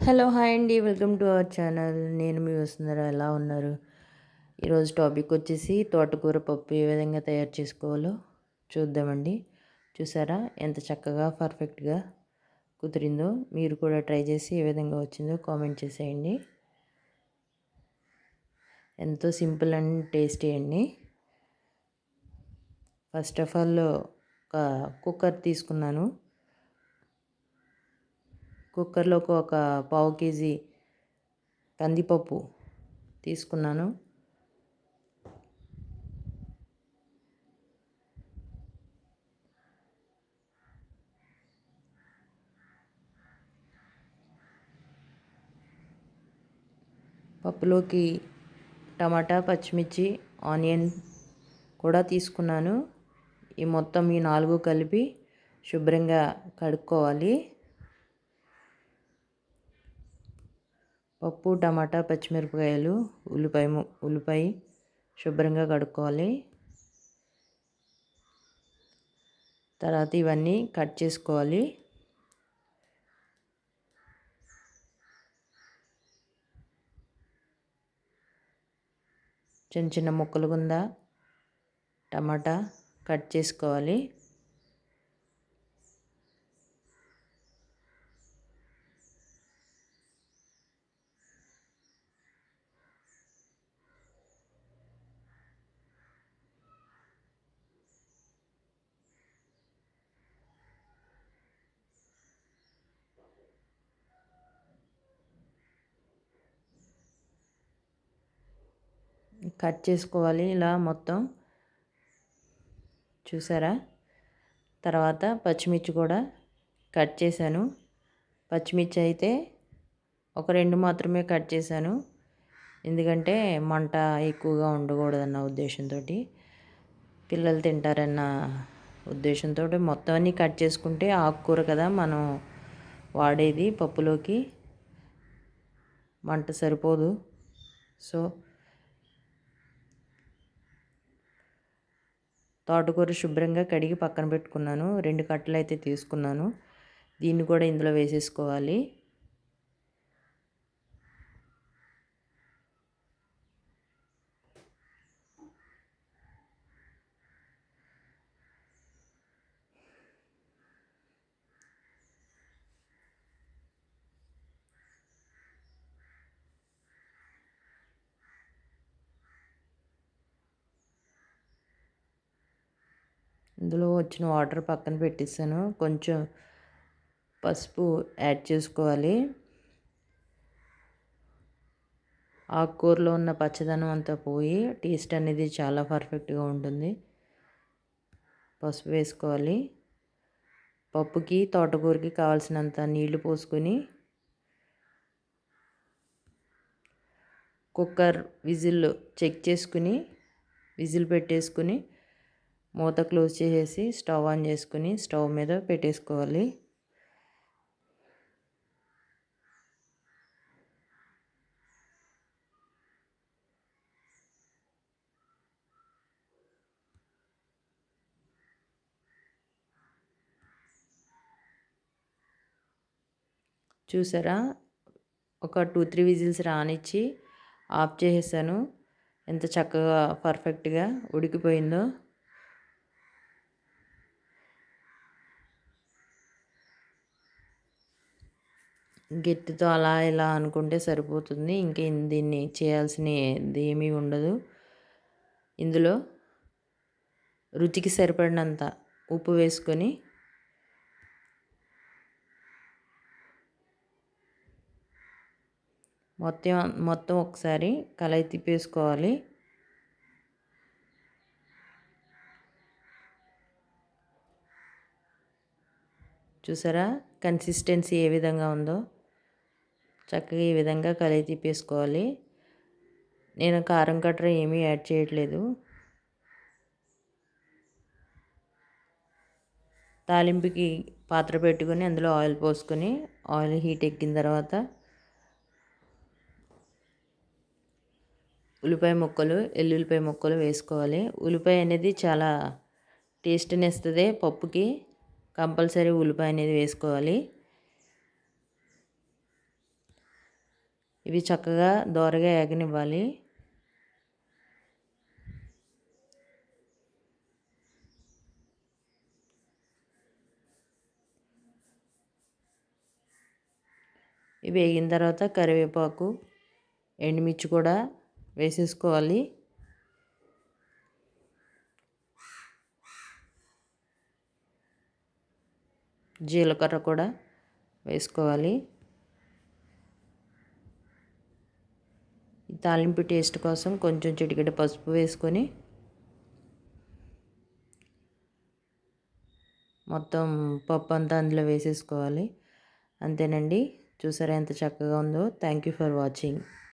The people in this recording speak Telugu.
హలో హాయ్ అండి. Welcome to our channel. నేను మీ వసుంధర. ఎలా ఉన్నారు? ఈరోజు టాపిక్ వచ్చేసి తోటకూర పప్పు ఏ విధంగా తయారు చేసుకోవాలో చూద్దామండి. చూసారా ఎంత చక్కగా పర్ఫెక్ట్గా కుదిరిందో. మీరు కూడా ట్రై చేసి ఏ విధంగా వచ్చిందో కామెంట్ చేసేయండి. ఎంతో సింపుల్ అండ్ టేస్టీ అండి. ఫస్ట్ ఆఫ్ ఆల్ ఒక కుక్కర్ తీసుకున్నాను. కుక్కర్లోకి ఒక పావు కేజీ కందిపప్పు తీసుకున్నాను. పప్పులోకి టమాటా, పచ్చిమిర్చి, ఆనియన్ కూడా తీసుకున్నాను. ఈ మొత్తం ఈ 4 కలిపి శుభ్రంగా కడుక్కోవాలి. పప్పు, టమాటా, పచ్చిమిరపకాయలు, ఉల్లిపాయ శుభ్రంగా కడుక్కోవాలి. తర్వాత ఇవన్నీ కట్ చేసుకోవాలి. చిన్న చిన్న ముక్కలు కింద టమాటా కట్ చేసుకోవాలి. కట్ చేసుకోవాలి ఇలా మొత్తం. చూసారా? తర్వాత పచ్చిమిర్చి కూడా కట్ చేశాను. పచ్చిమిర్చి అయితే ఒక 2 మాత్రమే కట్ చేశాను. ఎందుకంటే మంట ఎక్కువగా ఉండకూడదన్న ఉద్దేశంతో, పిల్లలు తింటారన్న ఉద్దేశంతో మొత్తం అన్నీ కట్ చేసుకుంటే ఆకుకూర కదా మనం వాడేది, పప్పులోకి మంట సరిపోదు. సో తోటకూర శుభ్రంగా కడిగి పక్కన పెట్టుకున్నాను. 2 కట్టలు అయితే తీసుకున్నాను. దీన్ని కూడా ఇందులో వేసేసుకోవాలి. ఇందులో వచ్చిన వాటర్ పక్కన పెట్టేసాను. కొంచెం పసుపు యాడ్ చేసుకోవాలి. ఆకుకూరలో ఉన్న పచ్చదనం అంతా పోయి టేస్ట్ అనేది చాలా పర్ఫెక్ట్గా ఉంటుంది. పసుపు వేసుకోవాలి. పప్పుకి తోటకూరకి కావాల్సినంత నీళ్లు పోసుకొని కుక్కర్ విజిల్ చెక్ చేసుకుని విజిల్ పెట్టేసుకుని మూత క్లోజ్ చేసేసి స్టవ్ ఆన్ చేసుకుని స్టవ్ మీద పెట్టేసుకోవాలి. చూసారా? ఒక 2-3 విజిల్స్ రానిచ్చి ఆఫ్ చేసేసాను. ఎంత చక్కగా పర్ఫెక్ట్గా ఉడికిపోయిందో. గట్టితో అలా ఇలా అనుకుంటే సరిపోతుంది. దీన్ని చేయాల్సినది ఏమీ ఉండదు. ఇందులో రుచికి సరిపడినంత ఉప్పు వేసుకొని మొత్తం ఒకసారి కలయి తిప్పేసుకోవాలి. చూసారా కన్సిస్టెన్సీ ఏ విధంగా ఉందో? చక్కగా ఈ విధంగా కలయి తిప్పేసుకోవాలి. నేను కారం కట్టర్ ఏమీ యాడ్ చేయట్లేదు. తాలింపుకి పాత్ర పెట్టుకొని అందులో ఆయిల్ పోసుకొని ఆయిల్ హీట్ ఎక్కిన తర్వాత ఎల్లుల్లిపాయ ముక్కలు వేసుకోవాలి. ఉల్లిపాయ అనేది చాలా టేస్ట్ని ఇస్తుంది పప్పుకి. కంపల్సరీ ఉల్లిపాయ అనేది వేసుకోవాలి. ఇవి చక్కగా దోరగా ఏగనివ్వాలి. ఇవి వేగిన తర్వాత కరివేపాకు, ఎండుమిర్చి కూడా వేసేసుకోవాలి. జీలకర్ర కూడా వేసుకోవాలి. ఈ తాలింపు టేస్ట్ కోసం కొంచెం చిటికెడు పసుపు వేసుకొని మొత్తం పప్పు అంతా అందులో వేసేసుకోవాలి. అంతేనండి. చూసారా ఎంత చక్కగా ఉందో. Thank you for watching.